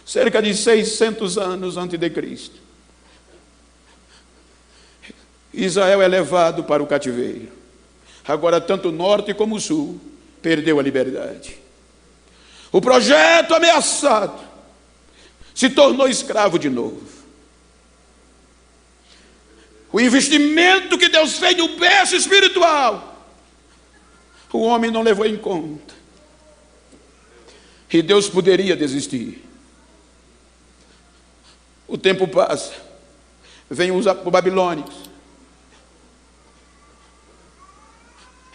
cerca de 600 anos antes de Cristo, Israel é levado para o cativeiro. Agora tanto o norte como o sul perdeu a liberdade. O projeto ameaçado se tornou escravo de novo. O investimento que Deus fez no berço espiritual, o homem não levou em conta. E Deus poderia desistir. O tempo passa, vem os babilônios,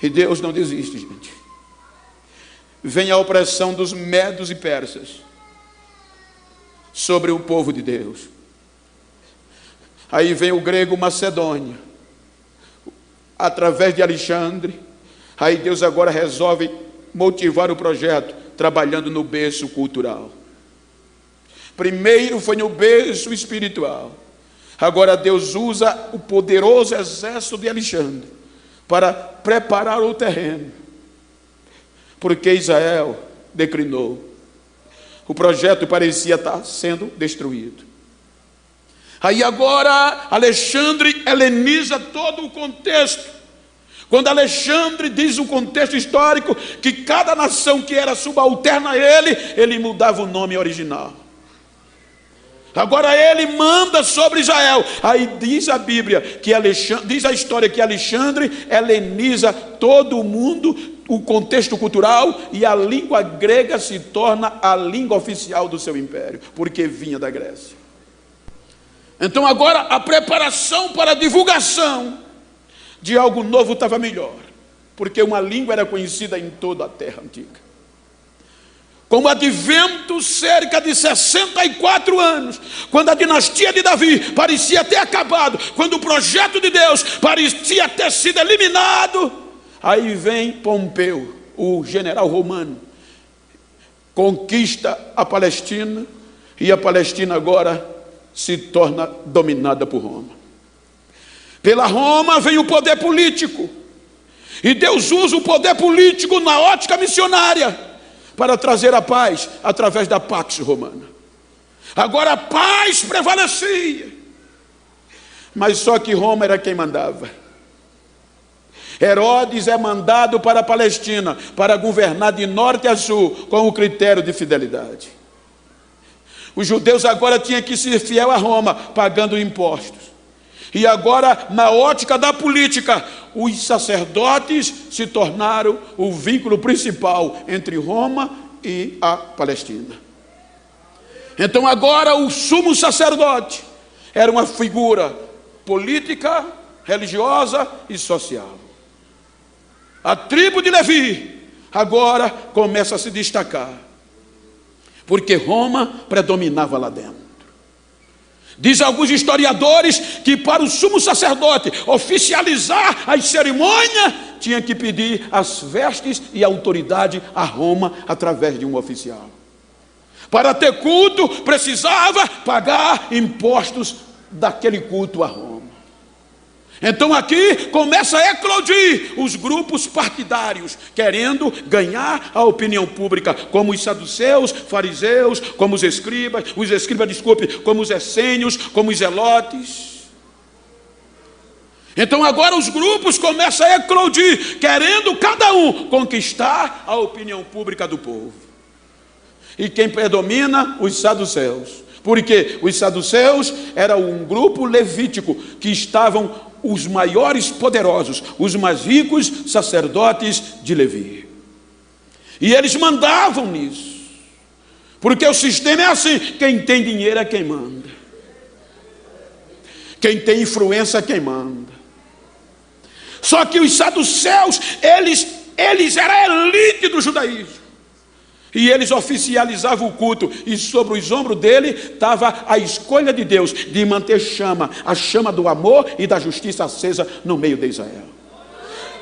e Deus não desiste, gente. Vem a opressão dos medos e persas sobre o povo de Deus. Aí vem o grego macedônio, através de Alexandre. Aí Deus agora resolve motivar o projeto, trabalhando no berço cultural. Primeiro foi no berço espiritual. Agora Deus usa o poderoso exército de Alexandre para preparar o terreno, porque Israel declinou. O projeto parecia estar sendo destruído. Aí agora Alexandre heleniza todo o contexto. Quando Alexandre diz o contexto histórico, que cada nação que era subalterna a ele mudava o nome original. Agora ele manda sobre Israel. Aí diz a Bíblia, diz a história que Alexandre heleniza todo o mundo, o contexto cultural, e a língua grega se torna a língua oficial do seu império, porque vinha da Grécia. Então agora a preparação para a divulgação de algo novo estava melhor, porque uma língua era conhecida em toda a terra antiga. Com o advento, cerca de 64 anos, quando a dinastia de Davi parecia ter acabado, quando o projeto de Deus parecia ter sido eliminado, aí vem Pompeu, o general romano, conquista a Palestina, e a Palestina agora se torna dominada por Roma. Pela Roma vem o poder político, e Deus usa o poder político na ótica missionária para trazer a paz através da Pax Romana. Agora a paz prevalecia, mas só que Roma era quem mandava. Herodes é mandado para a Palestina para governar de norte a sul com o critério de fidelidade. Os judeus agora tinham que ser fiel a Roma, pagando impostos. E agora, na ótica da política, os sacerdotes se tornaram o vínculo principal entre Roma e a Palestina. Então agora o sumo sacerdote era uma figura política, religiosa e social. A tribo de Levi agora começa a se destacar, porque Roma predominava lá dentro. Diz alguns historiadores que para o sumo sacerdote oficializar as cerimônias, tinha que pedir as vestes e a autoridade a Roma através de um oficial. Para ter culto, precisava pagar impostos daquele culto a Roma. Então aqui começa a eclodir os grupos partidários, querendo ganhar a opinião pública, como os saduceus, fariseus, como os escribas, como os essênios, como os zelotes. Então agora os grupos começam a eclodir, querendo cada um conquistar a opinião pública do povo. E quem predomina? Os saduceus. Porque os saduceus eram um grupo levítico que estavam os maiores poderosos, os mais ricos sacerdotes de Levi. E eles mandavam nisso, porque o sistema é assim: quem tem dinheiro é quem manda, quem tem influência é quem manda. Só que os saduceus, eles eram a elite do judaísmo, e eles oficializavam o culto, e sobre os ombros dele estava a escolha de Deus de manter a chama do amor e da justiça acesa no meio de Israel.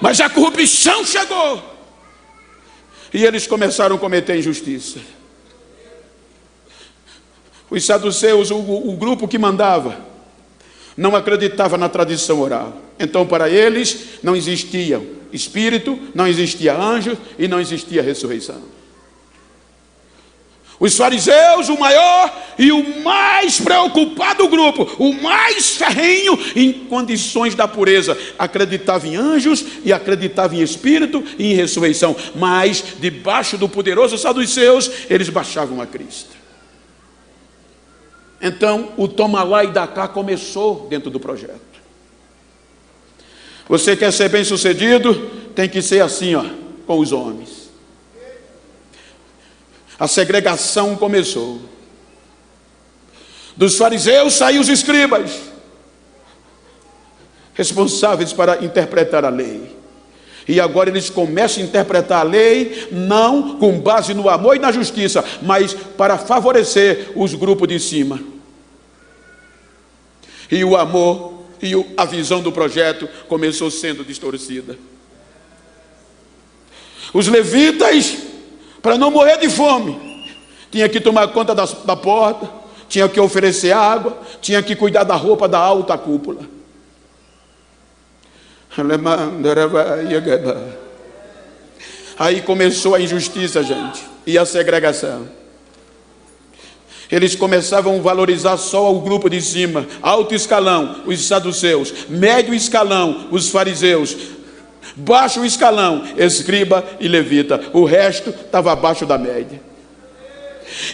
Mas a corrupção chegou, e eles começaram a cometer injustiça. Os saduceus, o grupo que mandava, não acreditava na tradição oral. Então para eles não existia espírito, não existia anjo e não existia ressurreição. Os fariseus, o maior e o mais preocupado grupo, o mais ferrenho em condições da pureza, acreditava em anjos e acreditava em espírito e em ressurreição, mas debaixo do poderoso saduceus, eles baixavam a Cristo. Então o toma lá e dá cá começou dentro do projeto. Você quer ser bem sucedido, tem que ser assim, com os homens. A segregação começou. Dos fariseus saíram os escribas, responsáveis para interpretar a lei. E agora eles começam a interpretar a lei, não com base no amor e na justiça, mas para favorecer os grupos de cima. E o amor e a visão do projeto começou sendo distorcida. Os levitas, para não morrer de fome, tinha que tomar conta da porta, tinha que oferecer água, tinha que cuidar da roupa da alta cúpula. Aí começou a injustiça, gente, e a segregação. Eles começavam a valorizar só o grupo de cima, alto escalão, os saduceus, médio escalão, os fariseus, baixo escalão, escriba e levita. O resto estava abaixo da média.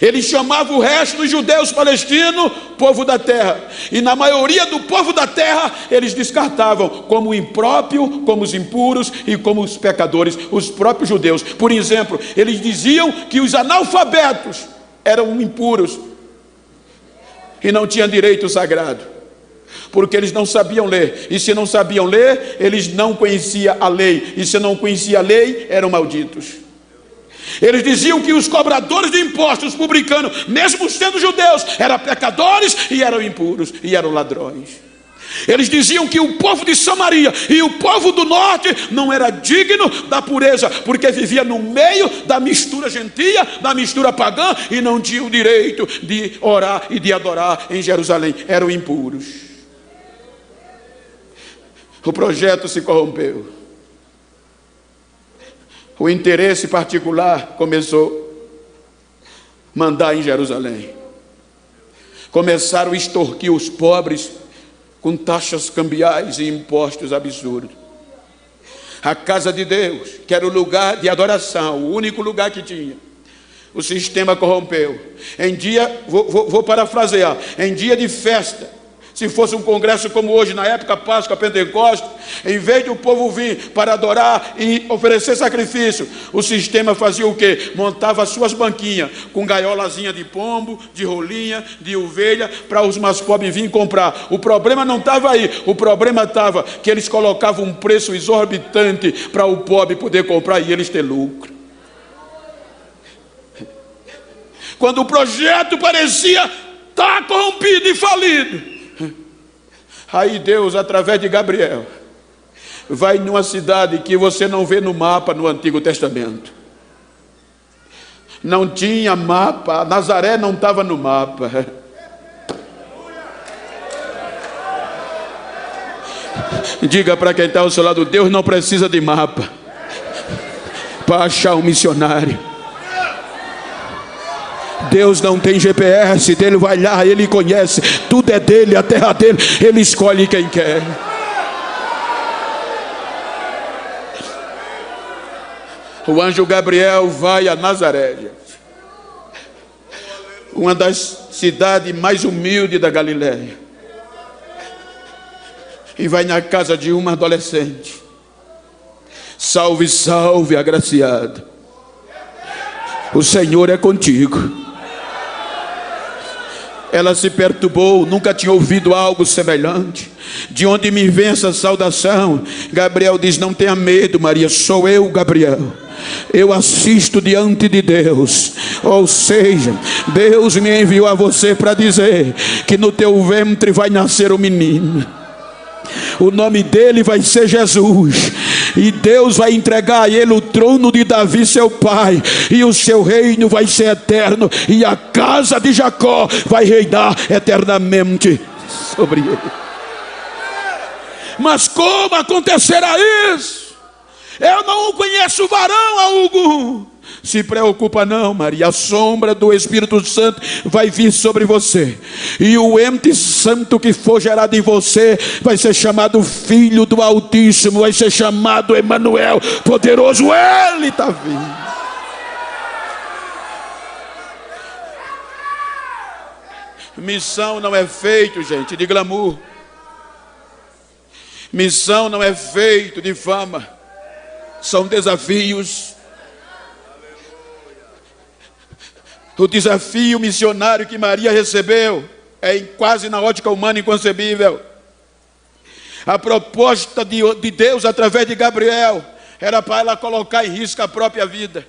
Eles chamavam o resto dos judeus palestinos povo da terra, e na maioria do povo da terra eles descartavam como impróprio, como os impuros e como os pecadores, os próprios judeus. Por exemplo, eles diziam que os analfabetos eram impuros e não tinham direito sagrado, porque eles não sabiam ler, e se não sabiam ler, eles não conheciam a lei, e se não conheciam a lei, eram malditos. Eles diziam que os cobradores de impostos, publicanos, mesmo sendo judeus, eram pecadores e eram impuros e eram ladrões. Eles diziam que o povo de Samaria e o povo do norte não era digno da pureza, porque vivia no meio da mistura gentia, da mistura pagã, e não tinha o direito de orar e de adorar em Jerusalém. Eram impuros. O projeto se corrompeu. O interesse particular começou a mandar em Jerusalém. Começaram a extorquir os pobres com taxas cambiais e impostos absurdos. A casa de Deus, que era o lugar de adoração, o único lugar que tinha, o sistema corrompeu. Em dia, vou parafrasear, em dia de festa, se fosse um congresso como hoje, na época Páscoa, Pentecostes, em vez de o povo vir para adorar e oferecer sacrifício, o sistema fazia o quê? Montava as suas banquinhas com gaiolazinha de pombo, de rolinha, de ovelha, para os mais pobres virem comprar. O problema não estava aí, o problema estava que eles colocavam um preço exorbitante para o pobre poder comprar e eles ter lucro. Quando o projeto parecia estar corrompido e falido, aí Deus, através de Gabriel, vai numa cidade que você não vê no mapa no Antigo Testamento. Não tinha mapa, Nazaré não estava no mapa. Diga para quem está ao seu lado: Deus não precisa de mapa para achar um missionário. Deus não tem GPS, ele vai lá, ele conhece, tudo é dele, a terra dele, ele escolhe quem quer. O anjo Gabriel vai a Nazaré, uma das cidades mais humildes da Galileia, e vai na casa de uma adolescente. Salve, salve, agraciada, o Senhor é contigo. Ela se perturbou, nunca tinha ouvido algo semelhante. De onde me vem essa saudação? Gabriel diz: não tenha medo, Maria, sou eu, Gabriel. Eu assisto diante de Deus. Ou seja, Deus me enviou a você para dizer que no teu ventre vai nascer um menino. O nome dele vai ser Jesus, e Deus vai entregar a ele o trono de Davi seu pai, e o seu reino vai ser eterno, e a casa de Jacó vai reinar eternamente sobre ele. Mas como acontecerá isso? Eu não conheço varão algum. Se preocupa não, Maria, a sombra do Espírito Santo vai vir sobre você, e o ente santo que for gerado em você vai ser chamado Filho do Altíssimo, vai ser chamado Emanuel, poderoso, Ele está vindo. Missão não é feito, gente, de glamour. Missão não é feito de fama. São desafios. O desafio missionário que Maria recebeu é quase na ótica humana inconcebível. A proposta de Deus através de Gabriel era para ela colocar em risco a própria vida.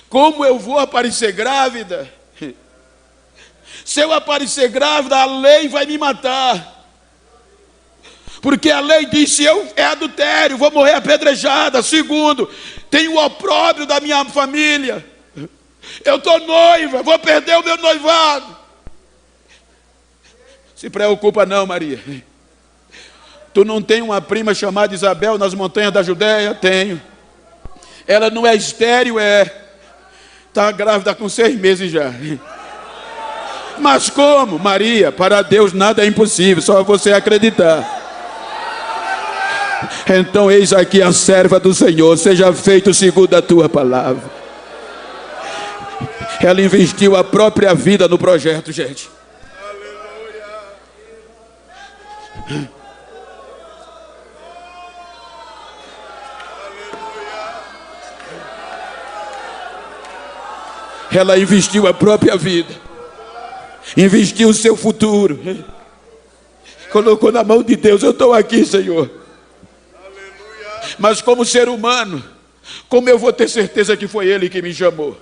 Como eu vou aparecer grávida? Se eu aparecer grávida, a lei vai me matar. Porque a lei diz, se eu é adultério, vou morrer apedrejada. Segundo, tem o opróbrio da minha família. Eu estou noiva, vou perder o meu noivado. Se preocupa não, Maria. Tu não tem uma prima chamada Isabel nas montanhas da Judéia? Tenho. Ela não é estéril, está grávida com 6 meses já. Mas como? Maria, para Deus nada é impossível, só você acreditar. Então eis aqui a serva do Senhor, seja feito segundo a tua palavra. Ela investiu a própria vida no projeto, gente. Ela investiu a própria vida, investiu o seu futuro, colocou na mão de Deus. Eu estou aqui, Senhor. Mas como ser humano, como eu vou ter certeza que foi Ele que me chamou?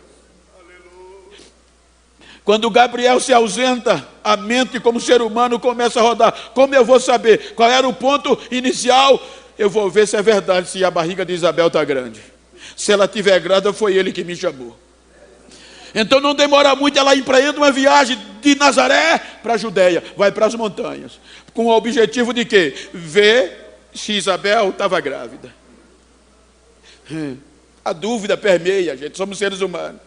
Quando Gabriel se ausenta, a mente como ser humano começa a rodar. Como eu vou saber qual era o ponto inicial? Eu vou ver se é verdade, se a barriga de Isabel está grande. Se ela estiver grávida, foi Ele que me chamou. Então não demora muito, ela empreende uma viagem de Nazaré para a Judéia, vai para as montanhas, com o objetivo de quê? Ver se Isabel estava grávida. A dúvida permeia, gente, somos seres humanos.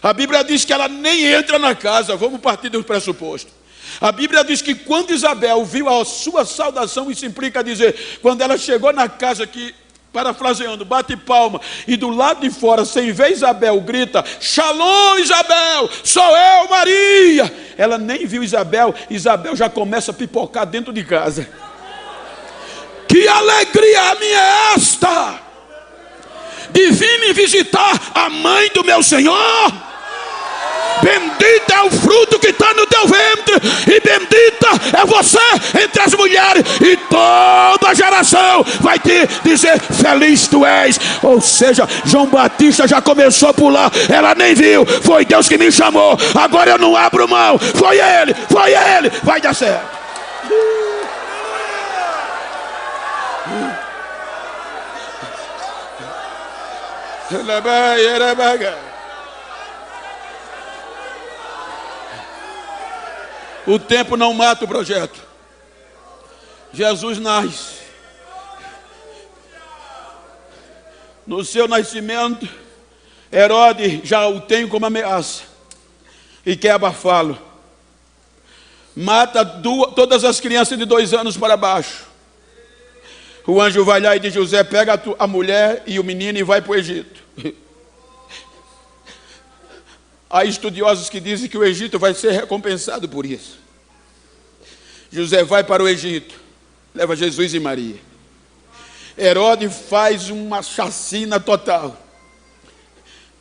A Bíblia diz que ela nem entra na casa, vamos partir do pressuposto. A Bíblia diz que quando Isabel viu a sua saudação, isso implica dizer, quando ela chegou na casa, que, parafraseando, bate palma, e do lado de fora, sem ver Isabel, grita, Shalom Isabel, sou eu Maria. Ela nem viu Isabel, Isabel já começa a pipocar dentro de casa. Que alegria minha é esta, de vir me visitar a mãe do meu Senhor. Bendito é o fruto que está no teu ventre, e bendita é você entre as mulheres, e toda a geração vai te dizer, feliz tu és. Ou seja, João Batista já começou a pular, ela nem viu, foi Deus que me chamou, agora eu não abro mão, foi Ele, vai dar certo. O tempo não mata o projeto. Jesus nasce. No seu nascimento, Herodes já o tem como ameaça e quer abafá-lo. Mata todas as crianças de 2 anos para baixo. O anjo vai lá e diz, José, pega a mulher e o menino e vai para o Egito. Há estudiosos que dizem que o Egito vai ser recompensado por isso. José vai para o Egito, leva Jesus e Maria. Herodes faz uma chacina total,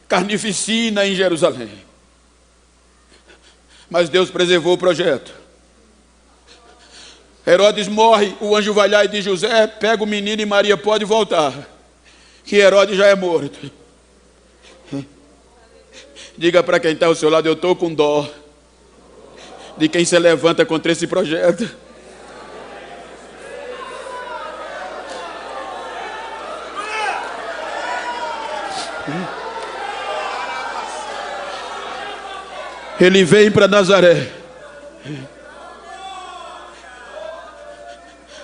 carnificina em Jerusalém. Mas Deus preservou o projeto. Herodes morre, o anjo vai lá e diz, José, pega o menino e Maria pode voltar, que Herodes já é morto. Diga para quem está ao seu lado, eu estou com dó de quem se levanta contra esse projeto. Ele vem para Nazaré.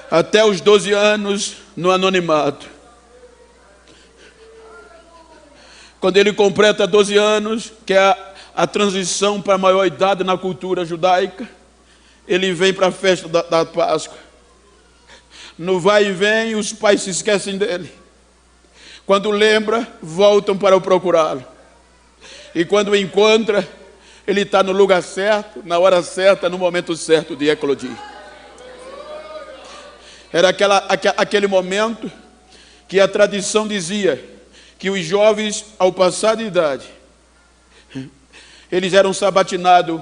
Até os 12 anos no anonimato. Quando ele completa 12 anos, que é a transição para a maior idade na cultura judaica, ele vem para a festa da Páscoa. No vai e vem, os pais se esquecem dele. Quando lembra, voltam para o procurá-lo. E quando o encontra, ele está no lugar certo, na hora certa, no momento certo de eclodir. Era aquele momento que a tradição dizia que os jovens, ao passar de idade, eles eram sabatinados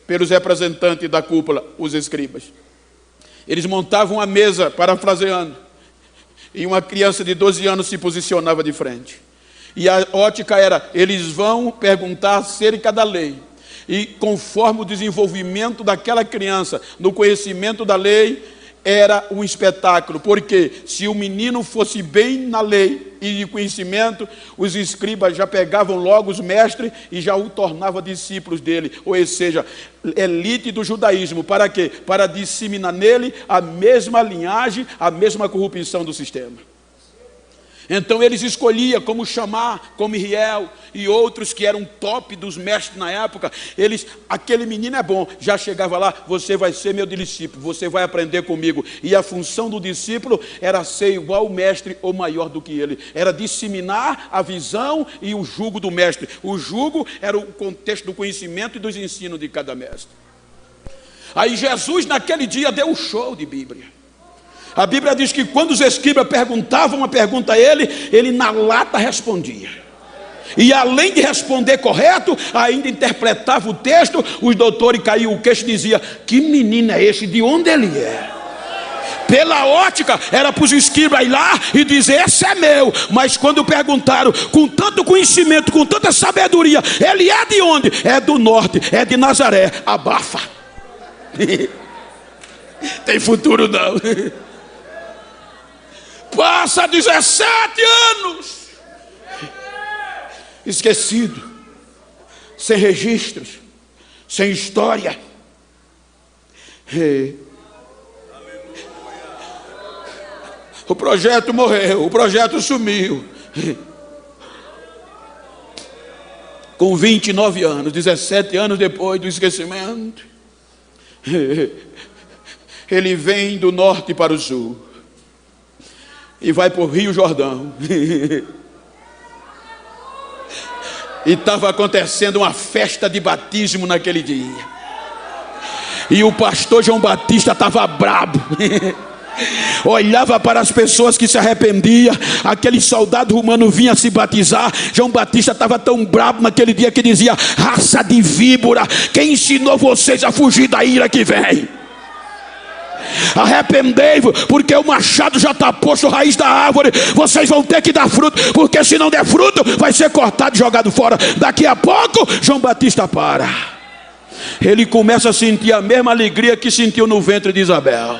pelos representantes da cúpula, os escribas. Eles montavam a mesa, parafraseando, e uma criança de 12 anos se posicionava de frente. E a ótica era, eles vão perguntar acerca da lei. E conforme o desenvolvimento daquela criança, no conhecimento da lei, era um espetáculo. Porque se o menino fosse bem na lei e de conhecimento, os escribas já pegavam logo os mestres e já o tornavam discípulos dele. Ou seja, elite do judaísmo. Para quê? Para disseminar nele a mesma linhagem, a mesma corrupção do sistema. Então eles escolhiam como chamar, como Riel e outros que eram top dos mestres na época. Aquele menino é bom, já chegava lá, você vai ser meu discípulo, você vai aprender comigo. E a função do discípulo era ser igual ao mestre ou maior do que ele. Era disseminar a visão e o jugo do mestre. O jugo era o contexto do conhecimento e dos ensinos de cada mestre. Aí Jesus naquele dia deu um show de Bíblia. A Bíblia diz que quando os escribas perguntavam uma pergunta a ele, ele na lata respondia. E além de responder correto, ainda interpretava o texto. Os doutores caíam o queixo e diziam, que menino é esse? De onde ele é? Pela ótica, era para os escribas ir lá e dizer, esse é meu. Mas quando perguntaram, com tanto conhecimento, com tanta sabedoria, ele é de onde? É do norte, é de Nazaré. Abafa. Tem futuro não. Passa 17 anos esquecido, sem registros, sem história. O projeto morreu, o projeto sumiu. Com 29 anos, 17 anos depois do esquecimento, ele vem do norte para o sul e vai para o Rio Jordão. E estava acontecendo uma festa de batismo naquele dia. E o pastor João Batista estava brabo. Olhava para as pessoas que se arrependiam. Aquele soldado romano vinha se batizar. João Batista estava tão brabo naquele dia que dizia, raça de víbora, quem ensinou vocês a fugir da ira que vem? Arrependei-vos, porque o machado já está posto à raiz da árvore. Vocês vão ter que dar fruto, porque se não der fruto, vai ser cortado e jogado fora. Daqui a pouco, João Batista para. Ele começa a sentir a mesma alegria que sentiu no ventre de Isabel.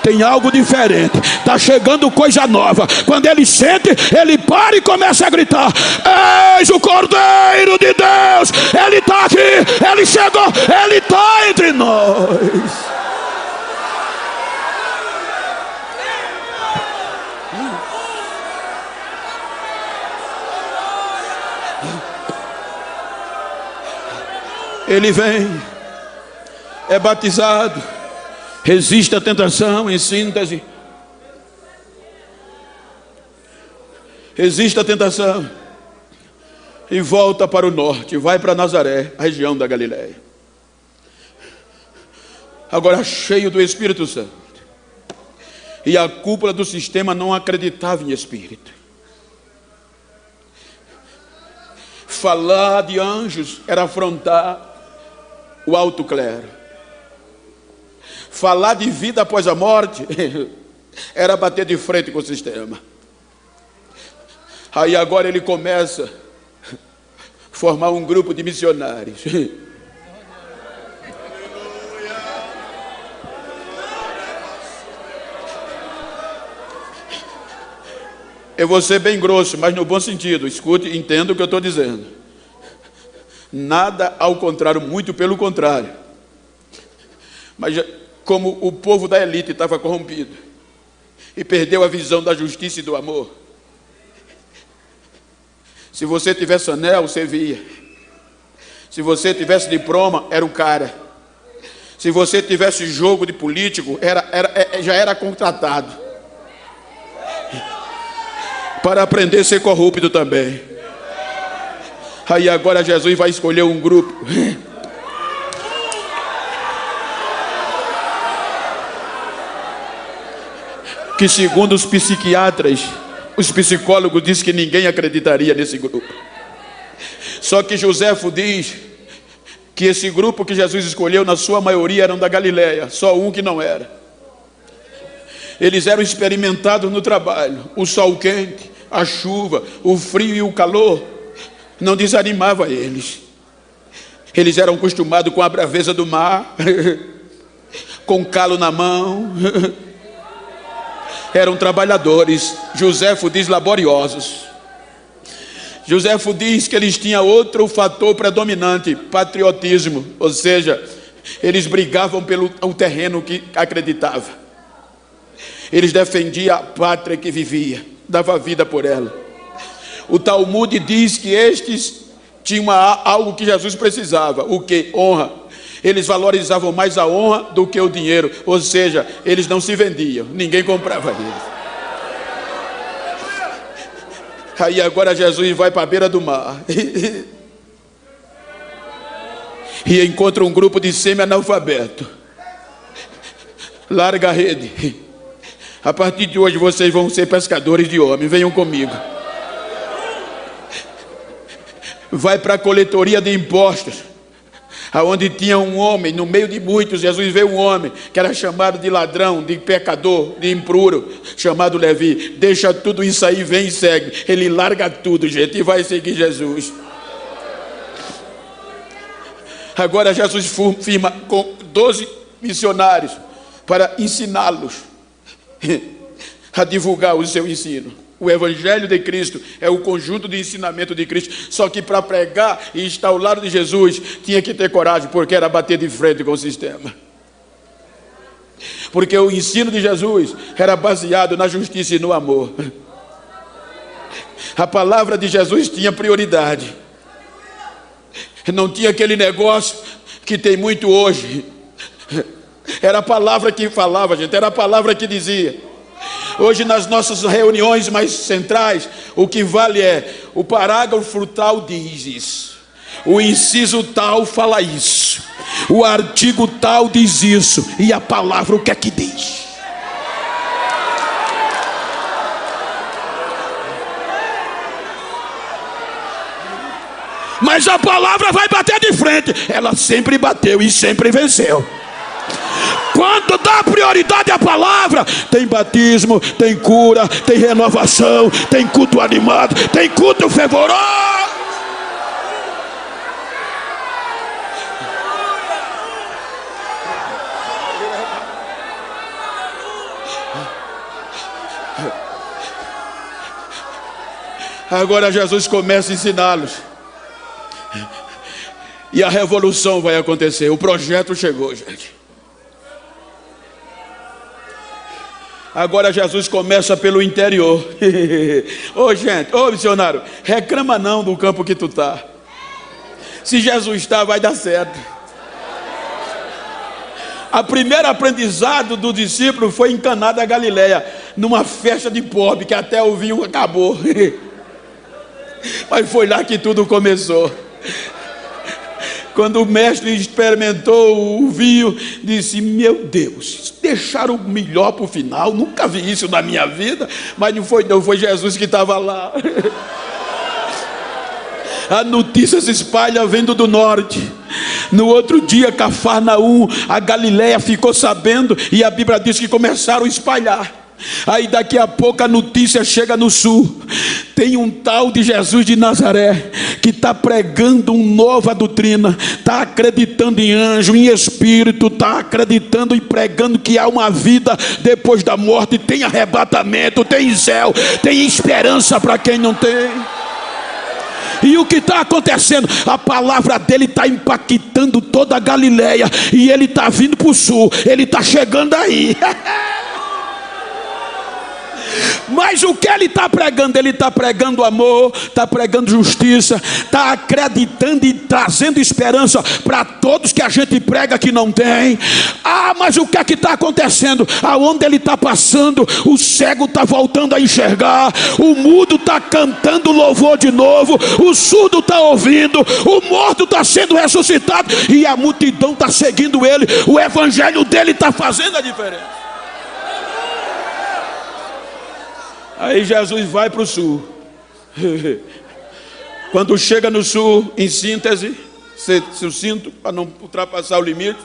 Tem algo diferente, está chegando coisa nova. Quando ele sente, ele para e começa a gritar, eis o Cordeiro de Deus, ele está aqui, ele chegou, ele está entre nós. Ele vem, é batizado, resiste à tentação, em síntese. Resiste à tentação e volta para o norte, vai para Nazaré, a região da Galileia. Agora cheio do Espírito Santo. E a cúpula do sistema não acreditava em Espírito. Falar de anjos era afrontar o alto clero. Falar de vida após a morte era bater de frente com o sistema. Aí agora ele começa a formar um grupo de missionários. Eu vou ser bem grosso, mas no bom sentido. Escute, entenda o que eu estou dizendo. Nada ao contrário, muito pelo contrário. Mas como o povo da elite estava corrompido e perdeu a visão da justiça e do amor, Se você tivesse anel, você via. Se você tivesse diploma, era o cara. Se você tivesse jogo de político, já era contratado. Para aprender a ser corrupto também. Aí agora Jesus vai escolher um grupo. Que segundo os psiquiatras, os psicólogos dizem que ninguém acreditaria nesse grupo. Só que Joséfo diz que esse grupo que Jesus escolheu, na sua maioria, eram da Galileia. Só um que não era. Eles eram experimentados no trabalho. O sol quente, a chuva, o frio e o calor não desanimava eles. Eles eram acostumados com a braveza do mar, com calo na mão. Eram trabalhadores. Joséfo diz laboriosos. Joséfo diz que eles tinham outro fator predominante: patriotismo. Ou seja, eles brigavam pelo terreno que acreditava. Eles defendiam a pátria que vivia, dava vida por ela. O Talmud diz que estes tinham algo que Jesus precisava. O que? Honra. Eles valorizavam mais a honra do que o dinheiro. Ou seja, eles não se vendiam, ninguém comprava eles. Aí agora Jesus vai para a beira do mar e encontra um grupo de semi-analfabeto. Larga a rede. A partir de hoje vocês vão ser pescadores de homens. Venham comigo. Vai para a coletoria de impostos, aonde tinha um homem, no meio de muitos. Jesus vê um homem que era chamado de ladrão, de pecador, de impuro, chamado Levi. Deixa tudo isso aí, vem e segue. Ele larga tudo, gente, e vai seguir Jesus. Agora Jesus firma com 12 missionários para ensiná-los a divulgar o seu ensino. O Evangelho de Cristo é o conjunto de ensinamento de Cristo. Só que para pregar e estar ao lado de Jesus, tinha que ter coragem, porque era bater de frente com o sistema. Porque o ensino de Jesus era baseado na justiça e no amor. A palavra de Jesus tinha prioridade. Não tinha aquele negócio que tem muito hoje. Era a palavra que falava, gente. Era a palavra que dizia. Hoje nas nossas reuniões mais centrais, o que vale é: o parágrafo tal diz isso, o inciso tal fala isso, o artigo tal diz isso, e a palavra o que é que diz? Mas a palavra vai bater de frente. Ela sempre bateu e sempre venceu. Quando dá prioridade à palavra, tem batismo, tem cura, tem renovação, tem culto animado, tem culto fervoroso. Agora Jesus começa a ensiná-los. E a revolução vai acontecer. O projeto chegou, gente. Agora Jesus começa pelo interior. Ô gente, ô missionário, reclama não do campo que tu tá. Se Jesus está, vai dar certo. A primeira aprendizado do discípulo foi em Caná da Galileia, numa festa de pobre, que até o vinho acabou. Mas foi lá que tudo começou. Quando o mestre experimentou o vinho, disse: meu Deus, deixaram o melhor para o final. Nunca vi isso na minha vida. Mas não, foi Jesus que estava lá. A notícia se espalha vindo do norte. No outro dia, Cafarnaum, a Galileia ficou sabendo, e a Bíblia diz que começaram a espalhar. Aí daqui a pouco a notícia chega no sul. Tem um tal de Jesus de Nazaré que está pregando uma nova doutrina, está acreditando em anjo, em espírito, está acreditando e pregando que há uma vida depois da morte, tem arrebatamento, tem céu, tem esperança para quem não tem. E o que está acontecendo? A palavra dele está impactando toda a Galileia, e ele está vindo para o sul, ele está chegando aí. Mas o que ele está pregando? Ele está pregando amor, está pregando justiça, está acreditando e trazendo esperança para todos que a gente prega que não tem. Mas o que é que está acontecendo? Aonde ele está passando, o cego está voltando a enxergar, o mudo está cantando louvor de novo, o surdo está ouvindo, o morto está sendo ressuscitado e a multidão está seguindo ele. O evangelho dele está fazendo a diferença. Aí Jesus vai para o sul. Quando chega no sul, em síntese, sucinto, para não ultrapassar o limite,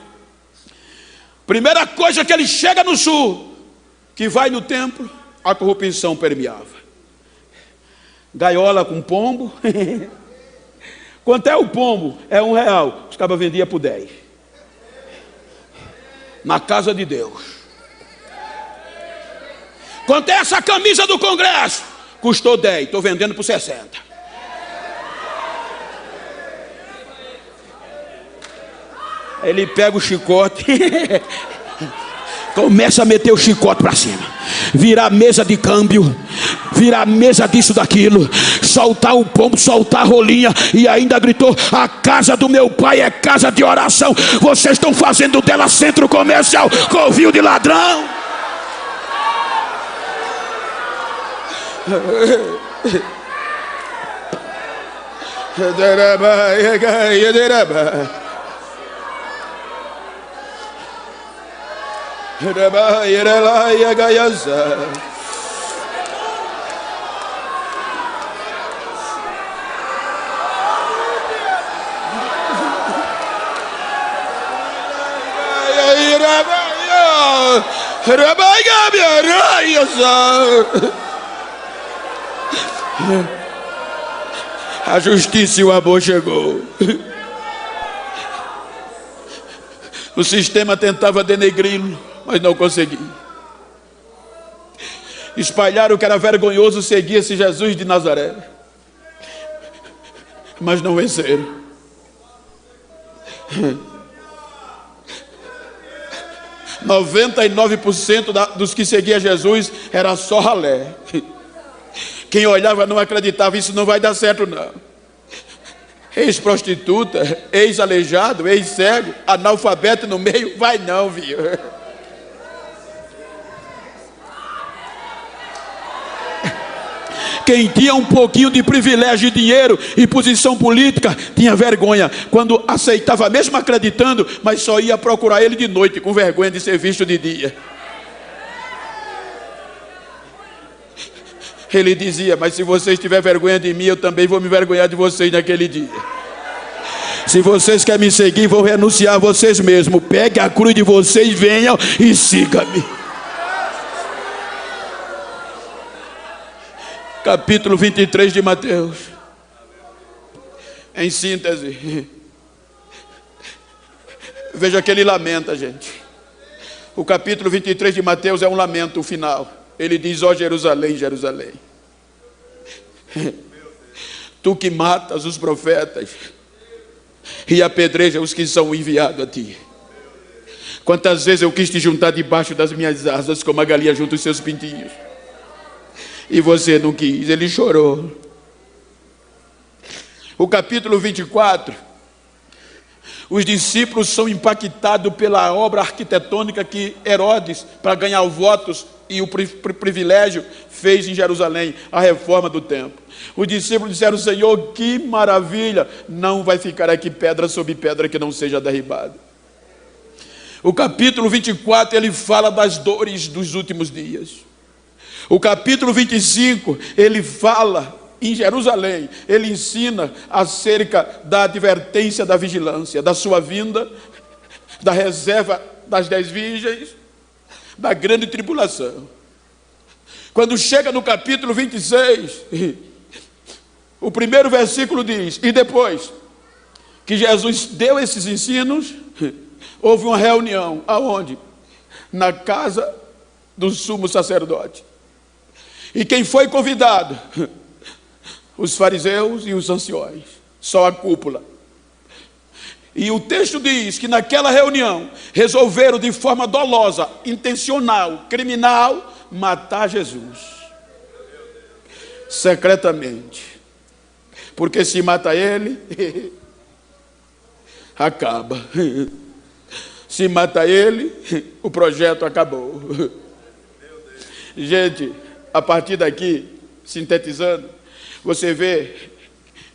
primeira coisa que ele chega no sul, que vai no templo, a corrupção permeava. Gaiola com pombo. Quanto é o pombo? É R$1. Os cabas vendiam por 10. Na casa de Deus. Quanto é essa camisa do Congresso? Custou 10, estou vendendo por 60. Ele pega o chicote, começa a meter o chicote para cima, virar mesa de câmbio, virar mesa disso, daquilo, soltar o pombo, soltar a rolinha, e ainda gritou: a casa do meu pai é casa de oração, vocês estão fazendo dela centro comercial, covil de ladrão. A justiça e o amor chegou. O sistema tentava denegri-lo, mas não conseguia. Espalharam que era vergonhoso seguir esse Jesus de Nazaré, mas não venceram. 99% dos que seguiam Jesus era só ralé. Quem olhava não acreditava, isso não vai dar certo não. Ex-prostituta, ex-aleijado, ex-cego, analfabeto no meio, vai não, viu? Quem tinha um pouquinho de privilégio, dinheiro e posição política, tinha vergonha quando aceitava, mesmo acreditando, mas só ia procurar ele de noite, com vergonha de ser visto de dia. Ele dizia: mas se vocês tiverem vergonha de mim, eu também vou me vergonhar de vocês naquele dia. Se vocês querem me seguir, vão renunciar a vocês mesmos. Pegue a cruz de vocês, venham e siga-me. Capítulo 23 de Mateus. Em síntese, veja que ele lamenta, gente. O capítulo 23 de Mateus é um lamento final. Ele diz: ó Jerusalém, Jerusalém, tu que matas os profetas e apedreja os que são enviados a ti. Quantas vezes eu quis te juntar debaixo das minhas asas, como a galinha junta os seus pintinhos, e você não quis. Ele chorou. O capítulo 24, os discípulos são impactados pela obra arquitetônica que Herodes, para ganhar os votos e o privilégio, fez em Jerusalém, a reforma do templo. Os discípulos disseram: Senhor, que maravilha, não vai ficar aqui pedra sobre pedra que não seja derribada. O capítulo 24, ele fala das dores dos últimos dias. O capítulo 25, ele fala em Jerusalém, ele ensina acerca da advertência da vigilância, da sua vinda, da reserva das 10 virgens, da grande tribulação. Quando chega no capítulo 26, o primeiro versículo diz: e depois que Jesus deu esses ensinos, houve uma reunião. Aonde? Na casa do sumo sacerdote. E quem foi convidado? Os fariseus e os anciões, só a cúpula. E o texto diz que naquela reunião resolveram de forma dolosa, intencional, criminal, matar Jesus. secretamente. Porque se mata ele, acaba. Se mata ele, o projeto acabou. Gente, a partir daqui, sintetizando, você vê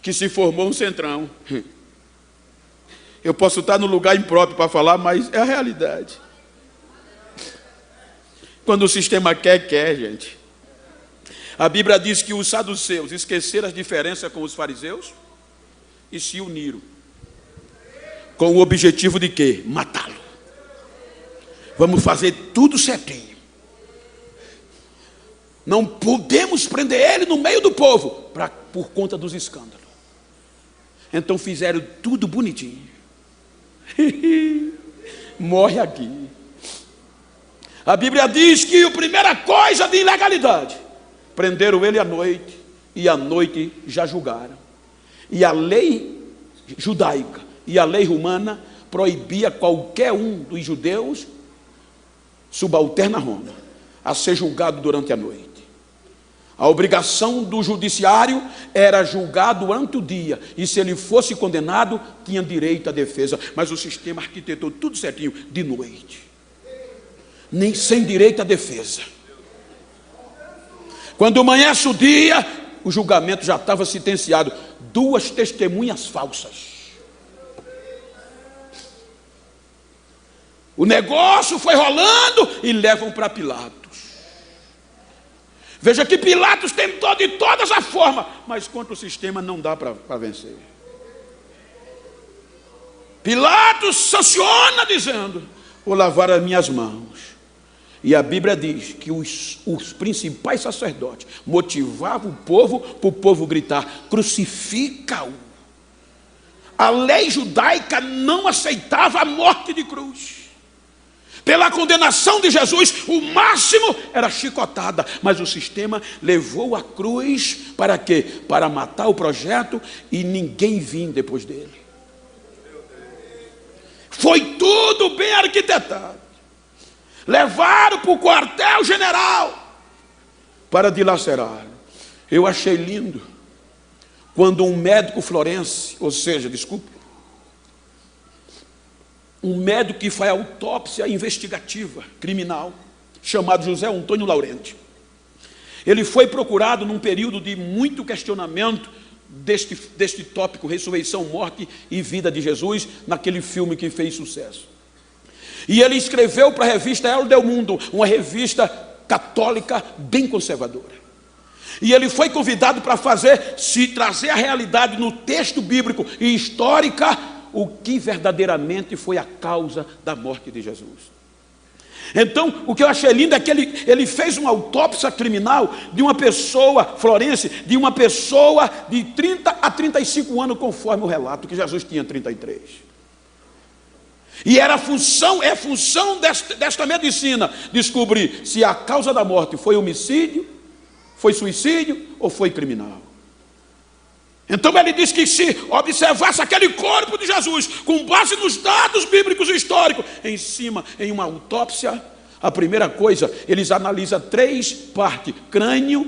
que se formou um centrão. Eu posso estar no lugar impróprio para falar, mas é a realidade. Quando o sistema quer, gente. A Bíblia diz que os saduceus esqueceram as diferenças com os fariseus e se uniram. Com o objetivo de quê? Matá-lo. Vamos fazer tudo certinho. Não podemos prender ele no meio do povo, por conta dos escândalos. Então fizeram tudo bonitinho. Morre aqui. A Bíblia diz que a primeira coisa de ilegalidade, prenderam ele à noite, e à noite já julgaram. E a lei judaica e a lei romana proibia qualquer um dos judeus subalterno a Roma a ser julgado durante a noite. A obrigação do judiciário era julgar durante o dia, e se ele fosse condenado, tinha direito à defesa. Mas o sistema arquitetou tudo certinho, de noite, nem sem direito à defesa. Quando amanhece o dia, o julgamento já estava sentenciado. 2 testemunhas falsas. O negócio foi rolando e levam para Pilatos. Veja que Pilatos tentou de todas as formas, mas contra o sistema não dá para vencer. Pilatos sanciona dizendo: vou lavar as minhas mãos. E a Bíblia diz que os principais sacerdotes motivavam o povo para o povo gritar: crucifica-o. A lei judaica não aceitava a morte de cruz. Pela condenação de Jesus, o máximo era chicotada, mas o sistema levou a cruz para quê? Para matar o projeto e ninguém vir depois dele. Foi tudo bem arquitetado. Levaram para o quartel-general para dilacerar. Eu achei lindo quando um médico florense, um médico que faz autópsia investigativa criminal, chamado José Antônio Laurenti, ele foi procurado num período de muito questionamento deste tópico, ressurreição, morte e vida de Jesus, naquele filme que fez sucesso. E ele escreveu para a revista El Del Mundo, uma revista católica bem conservadora. E ele foi convidado para trazer a realidade no texto bíblico e histórica, o que verdadeiramente foi a causa da morte de Jesus. Então, o que eu achei lindo é que ele fez uma autópsia criminal de uma pessoa florense, de uma pessoa de 30 a 35 anos, conforme o relato, que Jesus tinha 33. E era função desta medicina descobrir se a causa da morte foi homicídio, foi suicídio ou foi criminal. Então ele diz que se observasse aquele corpo de Jesus, com base nos dados bíblicos e históricos, em uma autópsia, a primeira coisa, eles analisam 3 partes: crânio,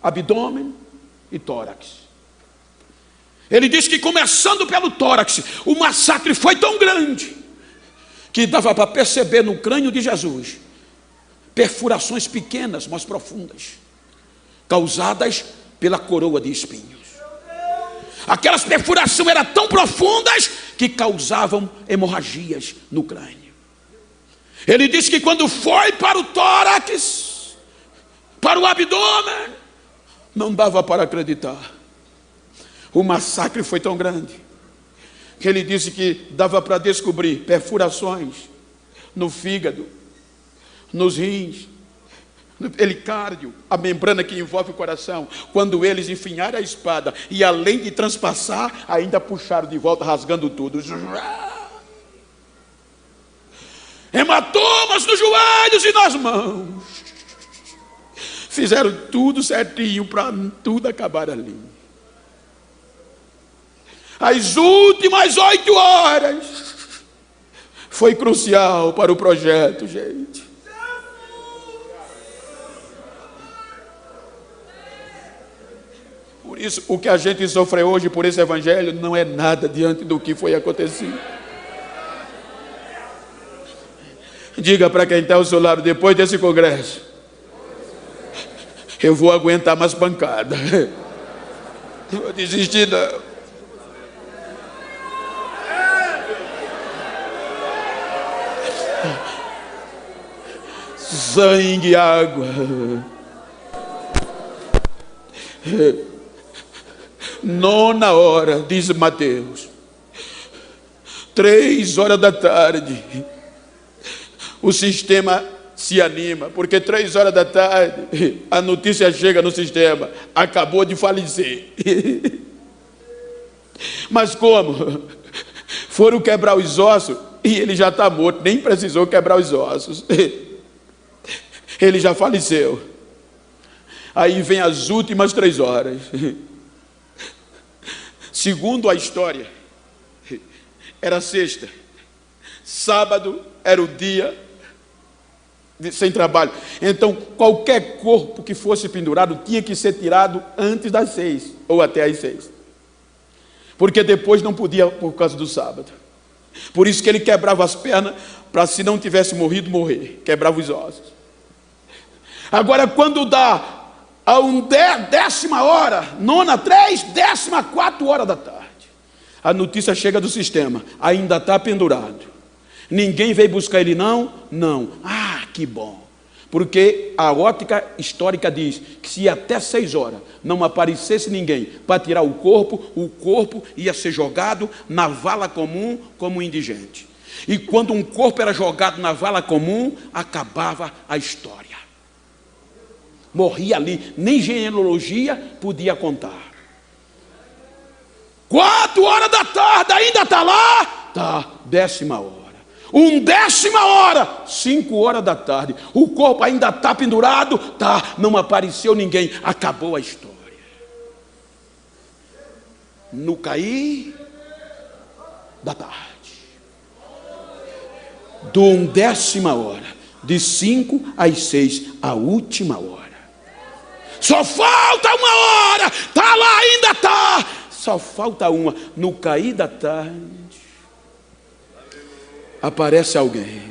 abdômen e tórax. Ele diz que começando pelo tórax, o massacre foi tão grande, que dava para perceber no crânio de Jesus perfurações pequenas, mas profundas, causadas pela coroa de espinhos. Aquelas perfurações eram tão profundas que causavam hemorragias no crânio. Ele disse que quando foi para o tórax, para o abdômen, não dava para acreditar. O massacre foi tão grande que ele disse que dava para descobrir perfurações no fígado, nos rins, no pericárdio, a membrana que envolve o coração. Quando eles enfinharam a espada e, além de transpassar, ainda puxaram de volta, rasgando tudo. Hematomas nos joelhos e nas mãos. Fizeram tudo certinho para tudo acabar ali. As últimas 8 horas foi crucial para o projeto, gente. Por isso, o que a gente sofre hoje por esse evangelho não é nada diante do que foi acontecido. Diga para quem está ao seu lado: depois desse congresso, eu vou aguentar mais pancada. Não vou desistir, não. Sangue e água. Nona hora, diz Mateus, 3 horas da tarde, o sistema se anima, porque 3 horas da tarde, a notícia chega no sistema: acabou de falecer. Mas como? Foram quebrar os ossos e ele já está morto, nem precisou quebrar os ossos. Ele já faleceu. Aí vem as últimas 3 horas. Segundo a história, era sexta. Sábado era o dia sem trabalho. Então, qualquer corpo que fosse pendurado tinha que ser tirado antes das 6, ou até às 6. Porque depois não podia por causa do sábado. Por isso que ele quebrava as pernas, para se não tivesse morrido, morrer. Quebrava os ossos. Agora, quando dá a 10ª hora, 9, 3, 14 horas da tarde, a notícia chega do sistema: ainda está pendurado. Ninguém veio buscar ele, não? Não. Ah, que bom. Porque a ótica histórica diz que se até 6 horas não aparecesse ninguém para tirar o corpo ia ser jogado na vala comum como indigente. E quando um corpo era jogado na vala comum, acabava a história. Morria ali, nem genealogia podia contar. 4 horas da tarde, ainda está lá? Está, 10ª hora. 10ª hora, 5 horas da tarde, o corpo ainda está pendurado? Tá, não apareceu ninguém, acabou a história. No cair da tarde, do 10ª hora, de 5 às 6, a última hora. Só falta 1 hora, está lá, ainda está. Só falta 1. No cair da tarde, aparece alguém.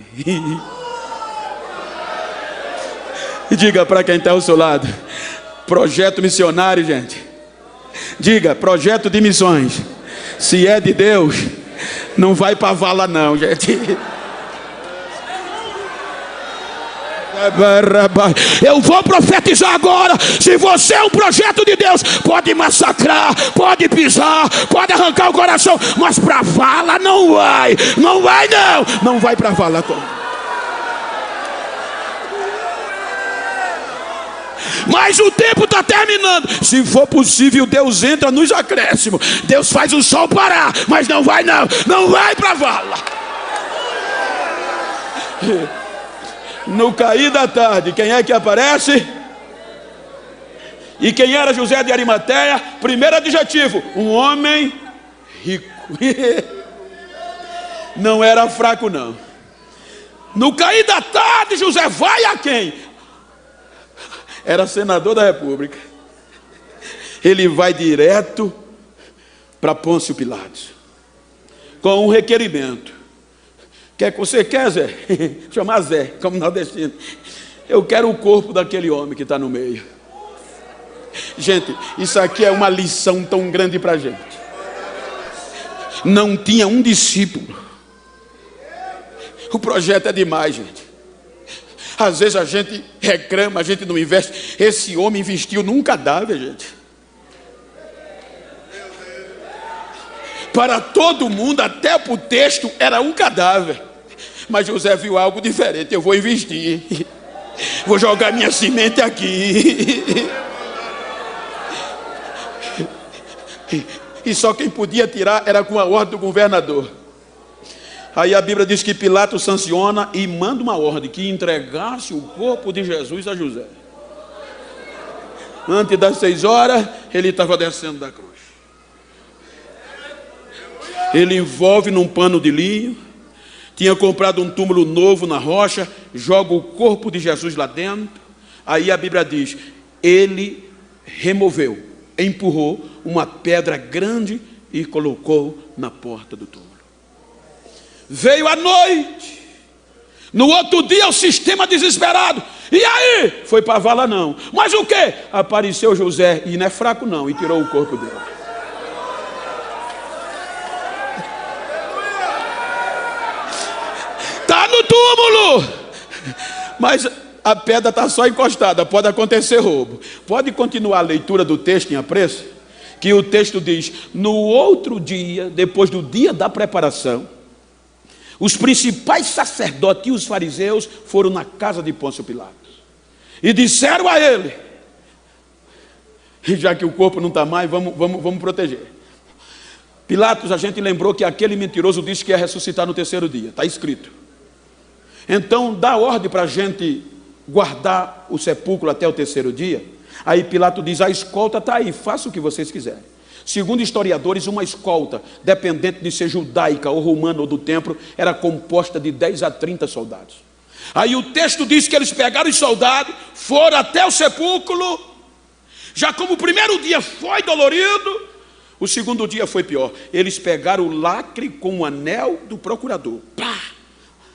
E diga para quem está ao seu lado: projeto missionário, gente. Diga: projeto de missões. Se é de Deus, não vai para a vala não, gente. Eu vou profetizar agora. Se você é um projeto de Deus, pode massacrar, pode pisar, pode arrancar o coração, mas para a vala não vai. Não vai não. Não vai para a vala. Mas o tempo está terminando. Se for possível, Deus entra nos acréscimos. Deus faz o sol parar, mas não vai não. Não vai para a vala. No cair da tarde, quem é que aparece? E quem era José de Arimateia? Primeiro adjetivo: um homem rico. Não era fraco não. No cair da tarde, José vai a quem? Era senador da República. Ele vai direto para Pôncio Pilatos com um requerimento. Que você quer, Zé? Chamar Zé, como nordestino. Eu quero o corpo daquele homem que está no meio. Gente, isso aqui é uma lição tão grande para a gente. Não tinha um discípulo. O projeto é demais, gente. Às vezes a gente reclama, a gente não investe. Esse homem investiu num cadáver, gente. Para todo mundo, até para o texto, era um cadáver. Mas José viu algo diferente. Eu vou investir. Vou jogar minha semente aqui. E só quem podia tirar era com a ordem do governador. Aí a Bíblia diz que Pilatos sanciona e manda uma ordem que entregasse o corpo de Jesus a José. Antes das 6 horas, ele estava descendo da cruz. Ele envolve num pano de linho. Tinha comprado um túmulo novo na rocha, joga o corpo de Jesus lá dentro. Aí a Bíblia diz: ele removeu empurrou uma pedra grande e colocou na porta do túmulo. Veio a noite. No outro dia o sistema desesperado. E aí? Foi para a vala não. Mas o quê? Apareceu José, e não é fraco não, e tirou o corpo dele. Está no túmulo. Mas a pedra está só encostada, pode acontecer roubo. Pode continuar a leitura do texto em apreço? Que o texto diz: no outro dia, depois do dia da preparação, os principais sacerdotes e os fariseus foram na casa de Pôncio Pilatos e disseram a ele: já que o corpo não está mais, vamos proteger. Pilatos, a gente lembrou que aquele mentiroso disse que ia ressuscitar no terceiro dia, está escrito. Então dá ordem para a gente guardar o sepulcro até o terceiro dia. Aí Pilatos diz: a escolta está aí, faça o que vocês quiserem. Segundo historiadores, uma escolta, dependente de ser judaica ou romana ou do templo, era composta de 10 a 30 soldados. Aí o texto diz que eles pegaram os soldados, foram até o sepulcro. Já como o primeiro dia foi dolorido, o segundo dia foi pior. Eles pegaram o lacre com o anel do procurador. Pá!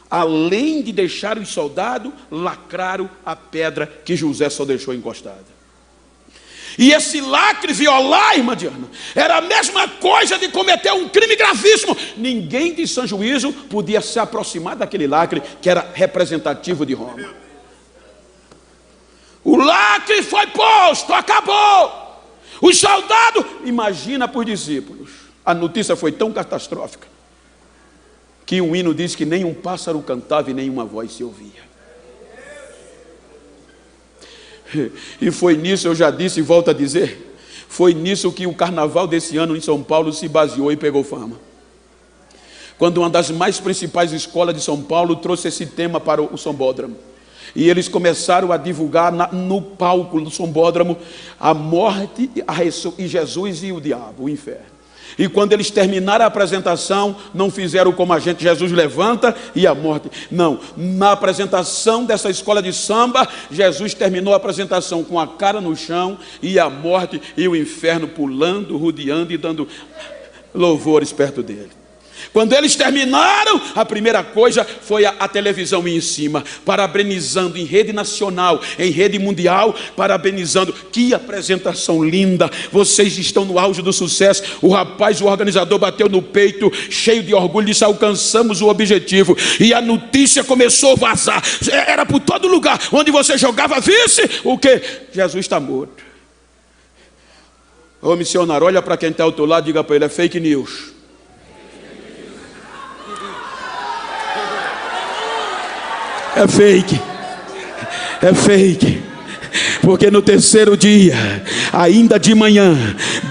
Além de deixar os soldados, lacraram a pedra que José só deixou encostada. E esse lacre violar, irmã Diana, era a mesma coisa de cometer um crime gravíssimo. Ninguém de sã juízo podia se aproximar daquele lacre que era representativo de Roma. O lacre foi posto, acabou. Os soldados, imagina para os discípulos, a notícia foi tão catastrófica que um hino diz que nem um pássaro cantava e nenhuma voz se ouvia. E foi nisso, eu já disse e volto a dizer, foi nisso que o carnaval desse ano em São Paulo se baseou e pegou fama. Quando uma das mais principais escolas de São Paulo trouxe esse tema para o Sambódromo. E eles começaram a divulgar no palco do Sambódromo a morte e Jesus e o diabo, o inferno. E quando eles terminaram a apresentação, não fizeram como a gente: Jesus levanta e a morte. Não, na apresentação dessa escola de samba, Jesus terminou a apresentação com a cara no chão e a morte e o inferno pulando, rodeando e dando louvores perto dele. Quando eles terminaram, a primeira coisa foi a televisão em cima, parabenizando em rede nacional, em rede mundial, parabenizando. Que apresentação linda, vocês estão no auge do sucesso. O rapaz, o organizador, bateu no peito, cheio de orgulho, disse: alcançamos o objetivo. E a notícia começou a vazar, era por todo lugar, onde você jogava, visse o que? Jesus está morto. Ô missionário, olha para quem está ao teu lado, diga para ele: é fake news. É fake, é fake, porque no terceiro dia, ainda de manhã,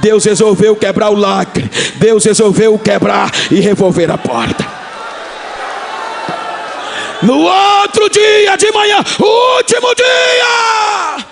Deus resolveu quebrar o lacre, Deus resolveu quebrar e revolver a porta. No outro dia de manhã, último dia,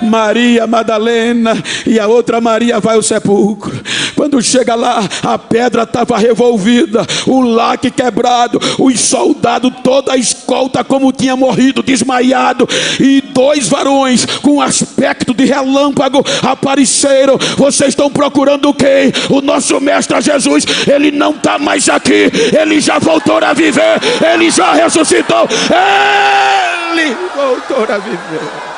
Maria Madalena e a outra Maria vai ao sepulcro. Quando chega lá, a pedra estava revolvida, o lacre quebrado, os soldados, toda a escolta como tinha morrido, desmaiado, e 2 varões com aspecto de relâmpago apareceram. Vocês estão procurando quem? O nosso mestre Jesus. Ele não está mais aqui, ele já voltou a viver, ele já ressuscitou, ele voltou a viver.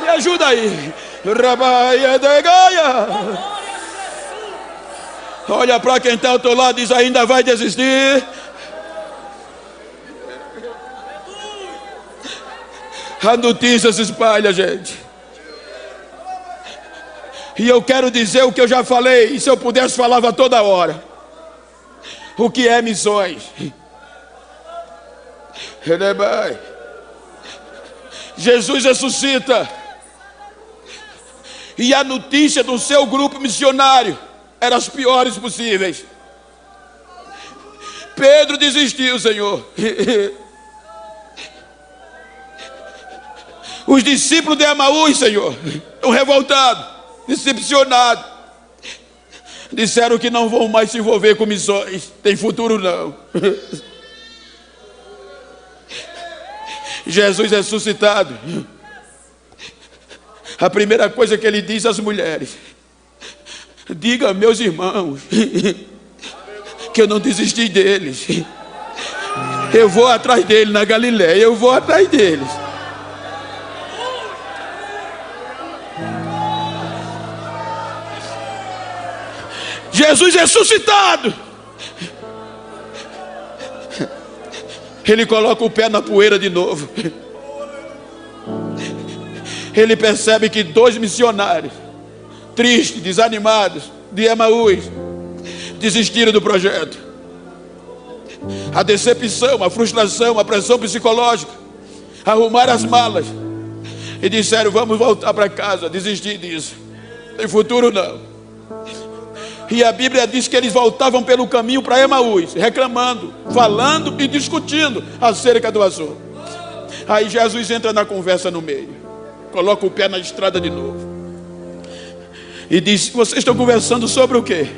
Me ajuda aí. Olha para quem está ao teu lado e diz: ainda vai desistir? A notícia se espalha, gente. E eu quero dizer o que eu já falei, e se eu pudesse falava toda hora. O que é missões? Jesus ressuscita, e a notícia do seu grupo missionário era as piores possíveis. Pedro desistiu, Senhor. Os discípulos de Emaús, Senhor, estão revoltados. decepcionado. Disseram que não vão mais se envolver com missões. Tem futuro não. Jesus ressuscitado. A primeira coisa que ele diz às mulheres: diga a meus irmãos que eu não desisti deles. Eu vou atrás dele na Galiléia. Eu vou atrás deles. Jesus ressuscitado. Ele coloca o pé na poeira de novo. Ele percebe que 2 missionários, tristes, desanimados, de Emaús, desistiram do projeto. A decepção, a frustração, a pressão psicológica, arrumaram as malas e disseram: vamos voltar para casa, desistir disso, tem futuro não. E a Bíblia diz que eles voltavam pelo caminho para Emaús, reclamando, falando e discutindo acerca do assunto. Aí Jesus entra na conversa no meio, coloca o pé na estrada de novo e diz: vocês estão conversando sobre o quê?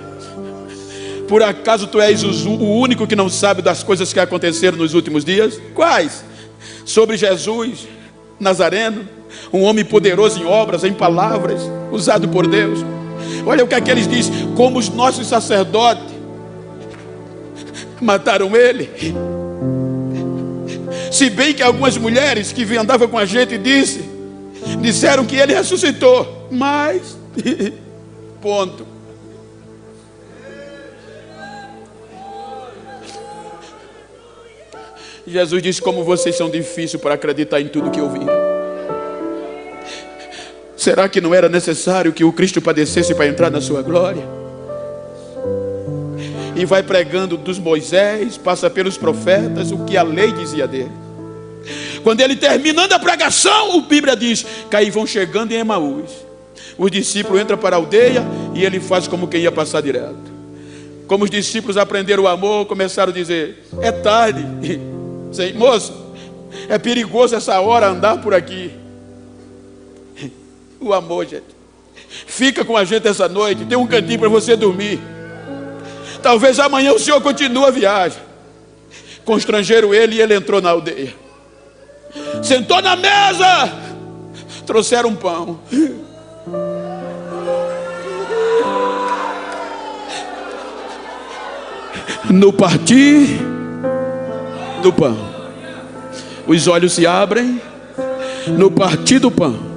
Por acaso tu és o único que não sabe das coisas que aconteceram nos últimos dias? Quais? Sobre Jesus Nazareno, um homem poderoso em obras, em palavras, usado por Deus. Olha o que é que eles dizem: como os nossos sacerdotes mataram ele. Se bem que algumas mulheres que andavam com a gente disseram que ele ressuscitou, mas ponto. Jesus disse: como vocês são difíceis para acreditar em tudo que ouviram. Será que não era necessário que o Cristo padecesse para entrar na sua glória? E vai pregando dos Moisés, passa pelos profetas, o que a lei dizia dele. Quando ele terminando a pregação, a Bíblia diz que aí vão chegando em Emaús. Os discípulos entram para a aldeia e ele faz como quem ia passar direto. Como os discípulos aprenderam o amor, começaram a dizer: é tarde, moço, é perigoso essa hora andar por aqui. O amor, gente. Fica com a gente essa noite, tem um cantinho para você dormir. Talvez amanhã o senhor continue a viagem. Constrangeram ele e ele entrou na aldeia. Sentou na mesa. Trouxeram um pão. No partir do pão, os olhos se abrem. No partir do pão,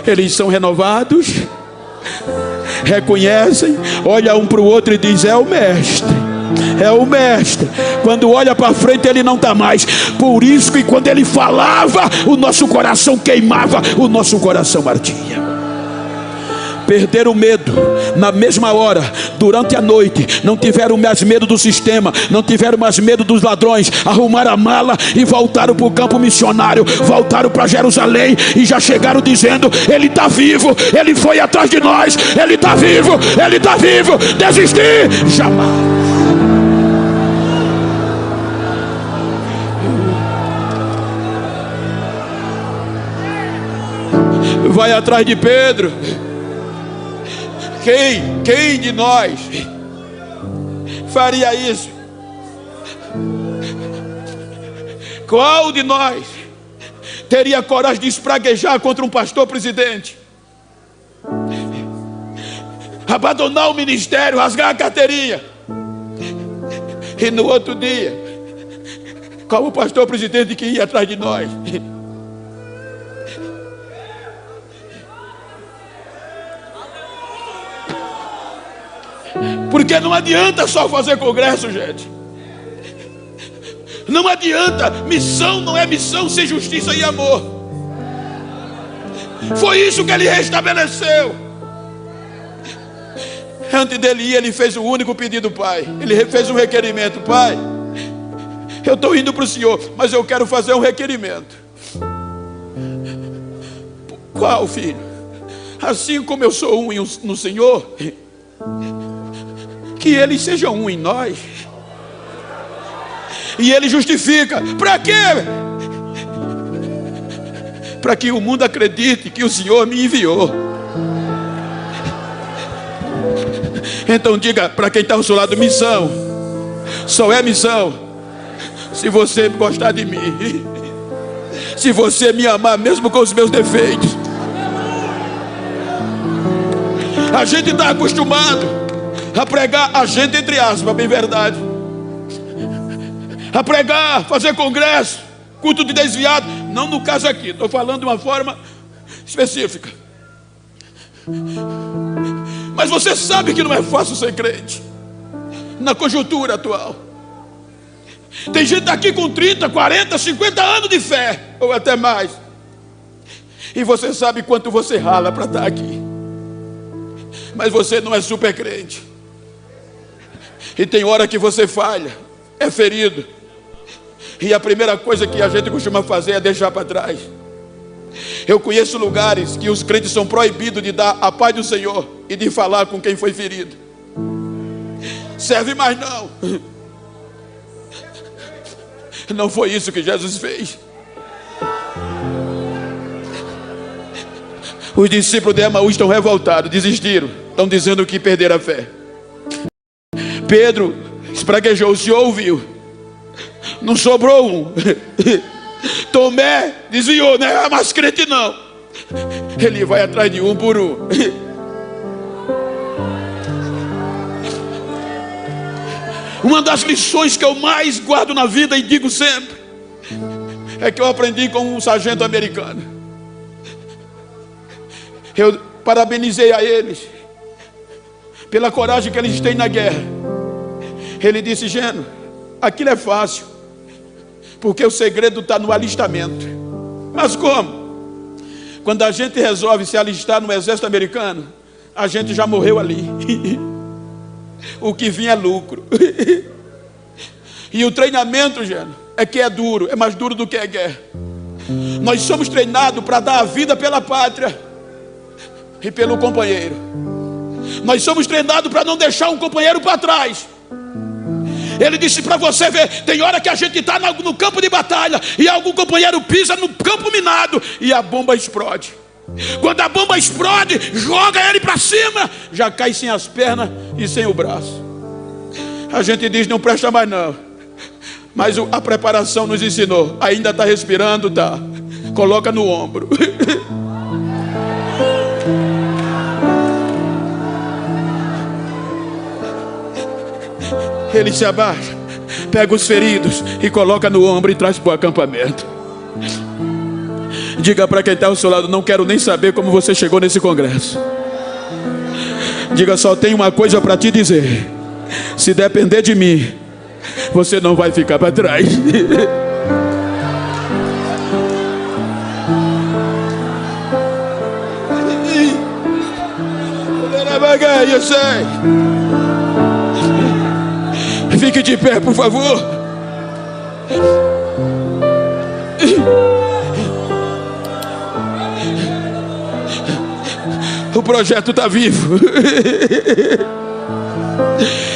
eles são renovados, reconhecem, olha um para o outro e diz: é o mestre, é o mestre. Quando olha para frente ele não está mais. Por isso que quando ele falava, o nosso coração queimava, o nosso coração ardia. Perderam o medo na mesma hora, durante a noite. Não tiveram mais medo do sistema, não tiveram mais medo dos ladrões. Arrumaram a mala e voltaram para o campo missionário. Voltaram para Jerusalém e já chegaram dizendo: ele está vivo, ele foi atrás de nós, ele está vivo, ele está vivo. Desistir jamais. Vai atrás de Pedro. Quem de nós faria isso? Qual de nós teria coragem de espraguejar contra um pastor presidente? Abandonar o ministério, rasgar a carteirinha. E no outro dia, como o pastor presidente que ia atrás de nós. Porque não adianta só fazer congresso, gente. Não adianta. Missão não é missão sem justiça e amor. Foi isso que ele restabeleceu. Antes dele ir, ele fez o único pedido, Pai. Ele fez um requerimento: Pai, eu estou indo para o Senhor, mas eu quero fazer um requerimento. Qual, filho? Assim como eu sou um no Senhor, que eles sejam um em nós. E ele justifica: para quê? Para que o mundo acredite que o Senhor me enviou. Então diga para quem está ao seu lado: missão só é missão se você gostar de mim, se você me amar mesmo com os meus defeitos. A gente está acostumado a pregar, a gente entre aspas, bem verdade, a pregar, fazer congresso, culto de desviado. Não no caso aqui, estou falando de uma forma específica. Mas você sabe que não é fácil ser crente na conjuntura atual. Tem gente aqui com 30, 40, 50 anos de fé, ou até mais, e você sabe quanto você rala para estar aqui. Mas você não é super crente. E tem hora que você falha, é ferido, e a primeira coisa que a gente costuma fazer é deixar para trás. Eu conheço lugares que os crentes são proibidos de dar a paz do Senhor e de falar com quem foi ferido. Serve mais não. Não foi isso que Jesus fez. Os discípulos de Emaús estão revoltados, desistiram, estão dizendo que perderam a fé. Pedro espraguejou, o Senhor ouviu, não sobrou um. Tomé desviou, não é mais crente não. Ele vai atrás de um por um. Uma das lições que eu mais guardo na vida e digo sempre é que eu aprendi com um sargento americano. Eu parabenizei a eles pela coragem que eles têm na guerra. Ele disse: Geno, aquilo é fácil, porque o segredo está no alistamento. Mas como? Quando a gente resolve se alistar no exército americano, a gente já morreu ali. O que vinha é lucro. E o treinamento, Geno, é que é duro, é mais duro do que a guerra. Nós somos treinados para dar a vida pela pátria e pelo companheiro. Nós somos treinados para não deixar um companheiro para trás. Ele disse para você ver, tem hora que a gente está no campo de batalha e algum companheiro pisa no campo minado e a bomba explode. Quando a bomba explode, joga ele para cima, já cai sem as pernas e sem o braço. A gente diz: não presta mais não. Mas a preparação nos ensinou: ainda está respirando, tá? Coloca no ombro. Ele se abaixa, pega os feridos e coloca no ombro e traz para o acampamento. Diga para quem está ao seu lado: não quero nem saber como você chegou nesse congresso. Diga: só tenho uma coisa para te dizer: se depender de mim, você não vai ficar para trás. Eu sei. Fique de pé, por favor. O projeto está vivo.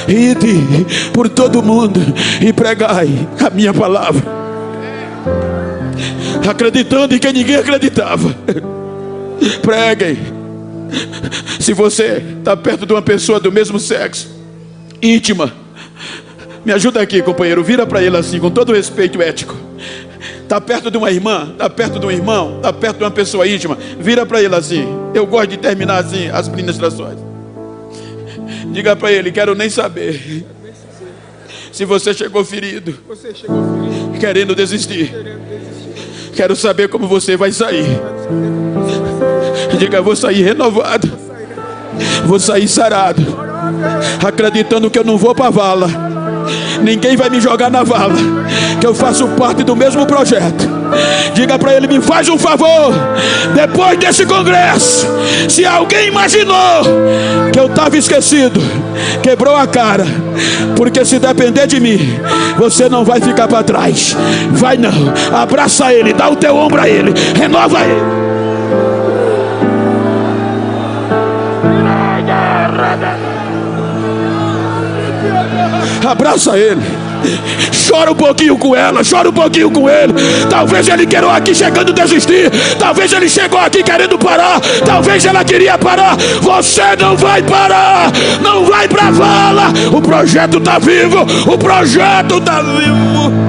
Ide por todo mundo e pregai a minha palavra, acreditando em quem ninguém acreditava. Preguem. Se você está perto de uma pessoa do mesmo sexo, íntima, me ajuda aqui, companheiro, vira para ele assim, com todo o respeito ético. Está perto de uma irmã, está perto de um irmão, está perto de uma pessoa íntima, vira para ele assim. Eu gosto de terminar assim as ministrações. Diga para ele: quero nem saber se você chegou ferido, querendo desistir. Quero saber como você vai sair. Diga: vou sair renovado, vou sair sarado, acreditando que eu não vou para a vala. Ninguém vai me jogar na vala, que eu faço parte do mesmo projeto. Diga para ele: me faz um favor, depois desse congresso, se alguém imaginou que eu estava esquecido, quebrou a cara, porque se depender de mim, você não vai ficar para trás. Vai não, abraça ele, dá o teu ombro a ele, renova ele. Abraça ele, Chora um pouquinho com ela, chora um pouquinho com ele. Talvez ele queira aqui chegando a desistir. Talvez ele chegou aqui querendo parar. Talvez ela queria parar. Você não vai parar. Não vai pra vala. O projeto está vivo. O projeto está vivo.